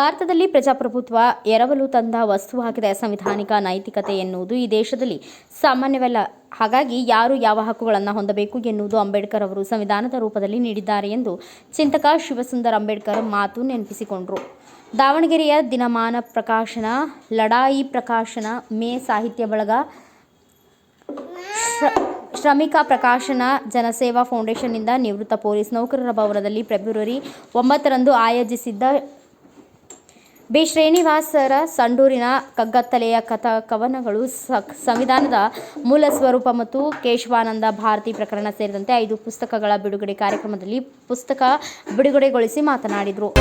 ಭಾರತದಲ್ಲಿ ಪ್ರಜಾಪ್ರಭುತ್ವ ಎರವಲು ತಂದ ವಸ್ತುವಾಗಿದೆ. ಸಂವಿಧಾನಿಕ ನೈತಿಕತೆ ಎನ್ನುವುದು ಈ ದೇಶದಲ್ಲಿ ಸಾಮಾನ್ಯವಲ್ಲ. ಹಾಗಾಗಿ ಯಾರು ಯಾವ ಹಕ್ಕುಗಳನ್ನು ಹೊಂದಬೇಕು ಎನ್ನುವುದು ಅಂಬೇಡ್ಕರ್ ಅವರು ಸಂವಿಧಾನದ ರೂಪದಲ್ಲಿ ನೀಡಿದ್ದಾರೆ ಎಂದು ಚಿಂತಕ ಶಿವಸುಂದರ ಅಂಬೇಡ್ಕರ್ ಮಾತು ನೆನಪಿಸಿಕೊಂಡರು. ದಾವಣಗೆರೆಯ ದಿನಮಾನ ಪ್ರಕಾಶನ, ಲಢಾಯಿ ಪ್ರಕಾಶನ, ಮೇ ಸಾಹಿತ್ಯ ಬಳಗ, ಶ್ರಮಿಕ ಪ್ರಕಾಶನ, ಜನಸೇವಾ ಫೌಂಡೇಶನ್ನಿಂದ ನಿವೃತ್ತ ಪೊಲೀಸ್ ನೌಕರರ ಭವನದಲ್ಲಿ ಫೆಬ್ರವರಿ 9ರಂದು ಆಯೋಜಿಸಿದ್ದ ಬಿ. ಶ್ರೀನಿವಾಸರ ಸಂಡೂರಿನ ಕಗ್ಗತ್ತಲೆಯ ಕವನಗಳು, ಸಂವಿಧಾನದ ಮೂಲ ಸ್ವರೂಪ ಮತ್ತು ಕೇಶವಾನಂದ ಭಾರತಿ ಪ್ರಕರಣ ಸೇರಿದಂತೆ 5 ಪುಸ್ತಕಗಳ ಬಿಡುಗಡೆ ಕಾರ್ಯಕ್ರಮದಲ್ಲಿ ಪುಸ್ತಕ ಬಿಡುಗಡೆಗೊಳಿಸಿ ಮಾತನಾಡಿದರು.